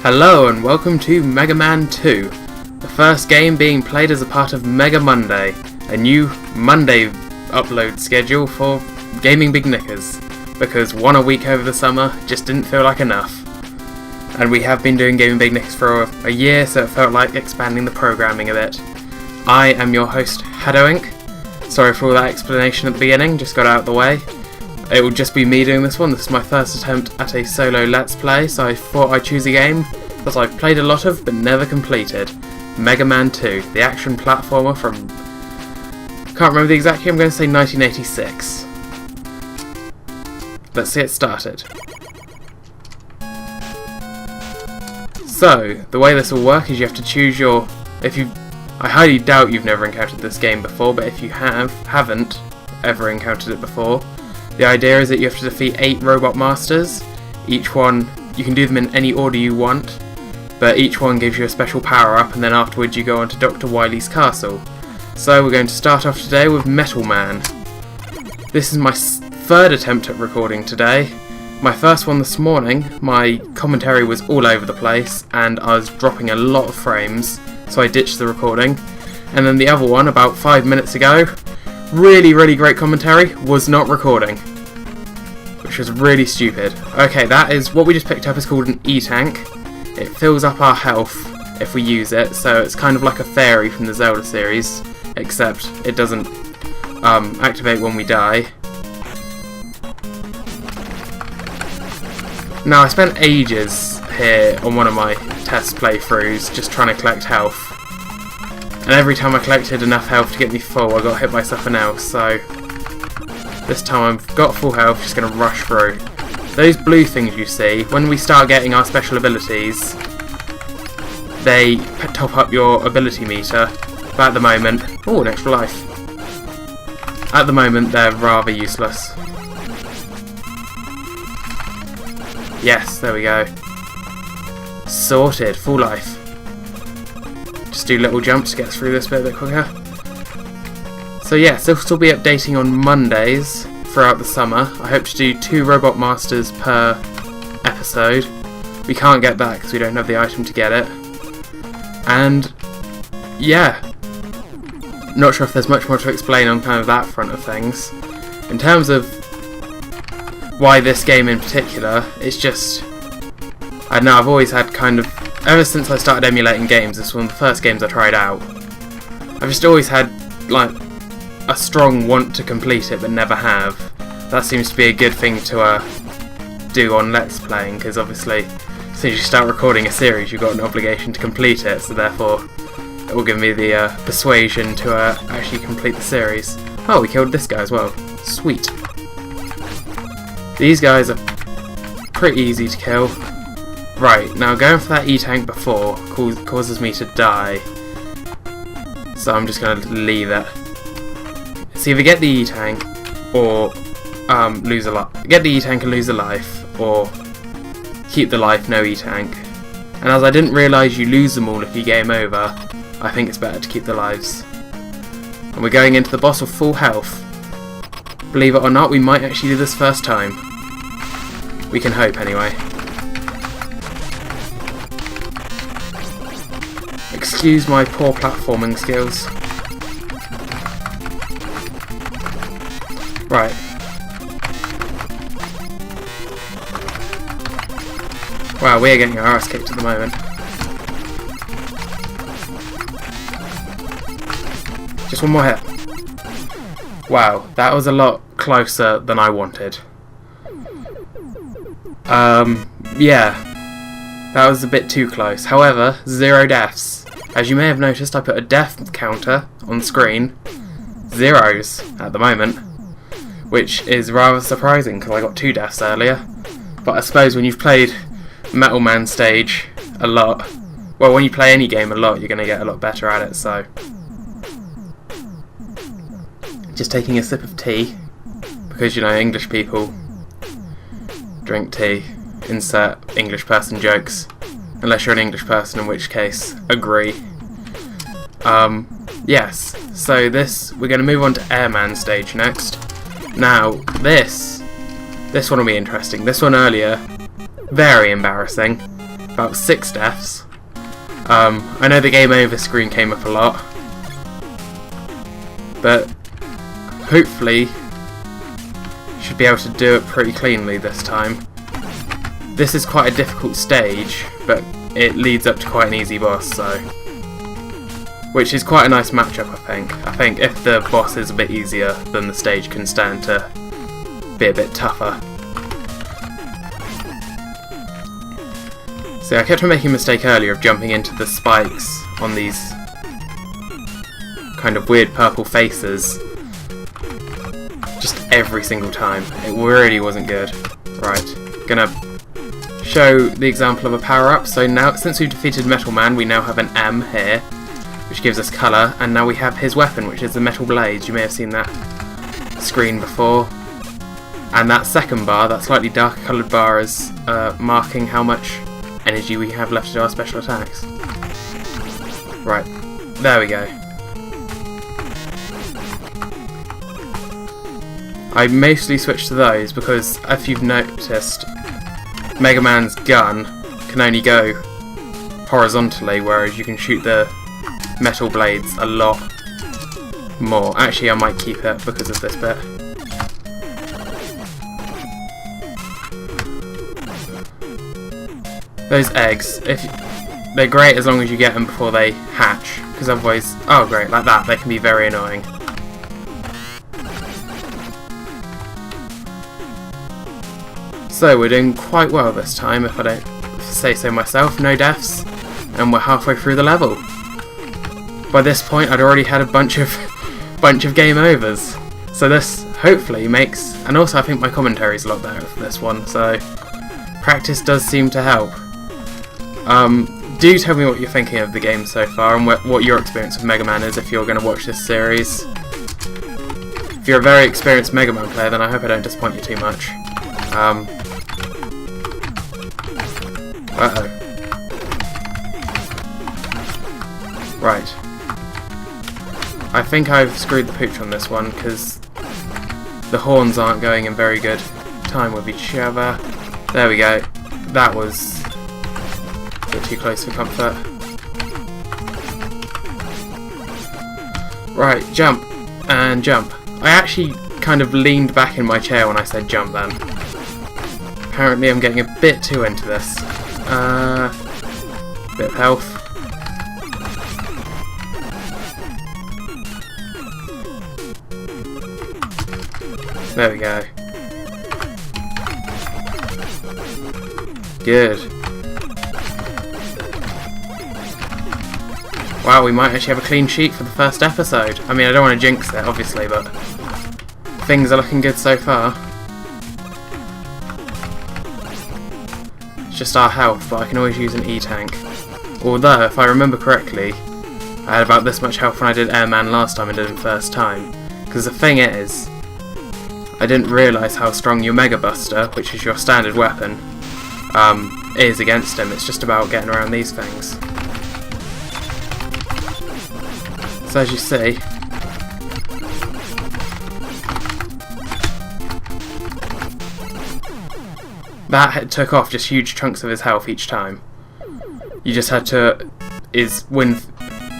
Hello and welcome to Mega Man 2, the first game being played as a part of Mega Monday, a new Monday upload schedule for Gaming Big Knickers, because one a week over the summer just didn't feel like enough. And we have been doing Gaming Big Knickers for a year, so it felt like expanding the programming a bit. I am your host, haddowinc. Sorry for all that explanation at the beginning, just got out of the way. It will just be me doing this one. This is my first attempt at a solo Let's Play, so I thought I'd choose a game that I've played a lot of but never completed. Mega Man 2, the action platformer from... can't remember the exact year, I'm going to say 1986. Let's get started. So, the way this will work is you have to choose your... I highly doubt you've never encountered this game before, but if you haven't ever encountered it before, the idea is that you have to defeat 8 robot masters. Each one, you can do them in any order you want, but each one gives you a special power up, and then afterwards you go on to Dr. Wily's castle. So we're going to start off today with Metal Man. This is my third attempt at recording today. My first one this morning, my commentary was all over the place, and I was dropping a lot of frames, so I ditched the recording. And then the other one, about 5 minutes ago, really great commentary, was not recording, which was really stupid. Okay, that is what we just picked up is called an E-Tank. It fills up our health if we use it, so it's kind of like a fairy from the Zelda series, except it doesn't activate when we die. Now, I spent ages here on one of my test playthroughs just trying to collect health. And every time I collected enough health to get me full, I got hit by something else, so this time I've got full health, just going to rush through. Those blue things you see, when we start getting our special abilities, they top up your ability meter, but at the moment... oh, an extra life. At the moment, they're rather useless. Yes, there we go. Sorted, full life. Just do little jumps to get through this bit a bit quicker. So yes, this will be updating on Mondays throughout the summer. I hope to do 2 Robot Masters per episode. We can't get that because we don't have the item to get it. And yeah, not sure if there's much more to explain on kind of that front of things. In terms of why this game in particular, it's just... I don't know, I've always had kind of... ever since I started emulating games, this was one of the first games I tried out. I've just always had, like, a strong want to complete it, but never have. That seems to be a good thing to do on Let's Playing, because obviously, as soon as you start recording a series, you've got an obligation to complete it, so therefore, it will give me the persuasion to actually complete the series. Oh, we killed this guy as well. Sweet. These guys are pretty easy to kill. Right, now going for that E-Tank before causes me to die. So I'm just going to leave it. It's either get the E-Tank or lose a life. Get the E-Tank and lose a life, or keep the life, no E-Tank. And as I didn't realise you lose them all if you game over, I think it's better to keep the lives. And we're going into the boss with full health. Believe it or not, we might actually do this first time. We can hope anyway. Excuse my poor platforming skills. Right. Wow, we're getting our ass kicked at the moment. Just one more hit. Wow, that was a lot closer than I wanted. Yeah. That was a bit too close. However, 0 deaths. As you may have noticed, I put a death counter on screen. 0s at the moment. Which is rather surprising, because I got 2 deaths earlier. But I suppose when you've played Metal Man stage a lot, well, when you play any game a lot, you're going to get a lot better at it, so... Just taking a sip of tea, because, you know, English people drink tea. Insert English person jokes. Unless you're an English person, in which case, agree. Yes, so we're going to move on to Airman stage next. Now, this one will be interesting. This one earlier, very embarrassing. about 6 deaths. I know the game over screen came up a lot, but hopefully should be able to do it pretty cleanly this time. This is quite a difficult stage, but it leads up to quite an easy boss, so which is quite a nice matchup, I think. I think if the boss is a bit easier, then the stage can stand to be a bit tougher. So I kept on making a mistake earlier of jumping into the spikes on these kind of weird purple faces just every single time. It really wasn't good. Right, gonna show the example of a power-up. So now, since we've defeated Metal Man, we now have an M here, which gives us colour, and now we have his weapon, which is the metal blades. You may have seen that screen before. And that second bar, that slightly darker coloured bar, is marking how much energy we have left to do our special attacks. Right, there we go. I mostly switched to those because, if you've noticed, Mega Man's gun can only go horizontally, whereas you can shoot the metal blades a lot more. Actually, I might keep it because of this bit. Those eggs, they're great as long as you get them before they hatch, because otherwise, oh great, like that, they can be very annoying. So we're doing quite well this time, if I don't say so myself. No deaths, and we're halfway through the level. By this point, I'd already had a bunch of game overs. So this hopefully makes, and also I think my commentary's a lot better for this one. So practice does seem to help. Do tell me what you're thinking of the game so far, and what your experience with Mega Man is if you're going to watch this series. If you're a very experienced Mega Man player, then I hope I don't disappoint you too much. Uh-oh. Right. I think I've screwed the pooch on this one, because the horns aren't going in very good time with each other. There we go. That was a bit too close for comfort. Right, jump. And jump. I actually kind of leaned back in my chair when I said jump then. Apparently I'm getting a bit too into this. Bit of health. There we go. Good. Wow, we might actually have a clean sheet for the first episode. I mean, I don't want to jinx it, obviously, but things are looking good so far. It's just our health, but I can always use an E-tank. Although, if I remember correctly, I had about this much health when I did Airman last time I did him first time. Because the thing is, I didn't realise how strong your Mega Buster, which is your standard weapon, is against him. It's just about getting around these things. So as you see, that took off just huge chunks of his health each time. You just had to...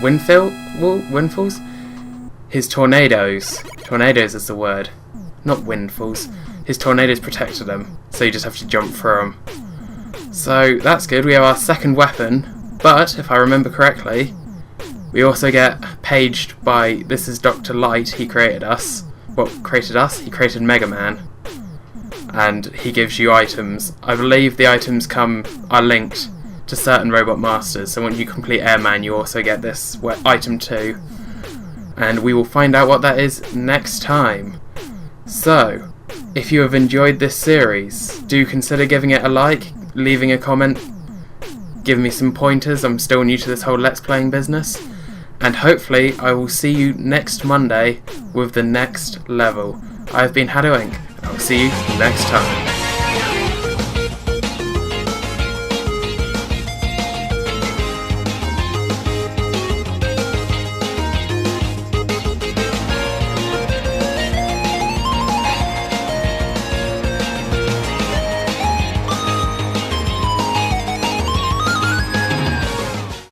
Windfalls? His tornadoes. Tornadoes is the word. Not windfalls. His tornadoes protected him, so you just have to jump through them. So that's good. We have our second weapon, but if I remember correctly, we also get paged by, this is Dr. Light. He created us. What created us? He created Mega Man, and he gives you items. I believe the items are linked to certain Robot Masters. So when you complete Airman, you also get this item too, and we will find out what that is next time. So, if you have enjoyed this series, do consider giving it a like, leaving a comment, give me some pointers. I'm still new to this whole Let's Playing business, and hopefully I will see you next Monday with the next level. I've been haddowinc, and I'll see you next time.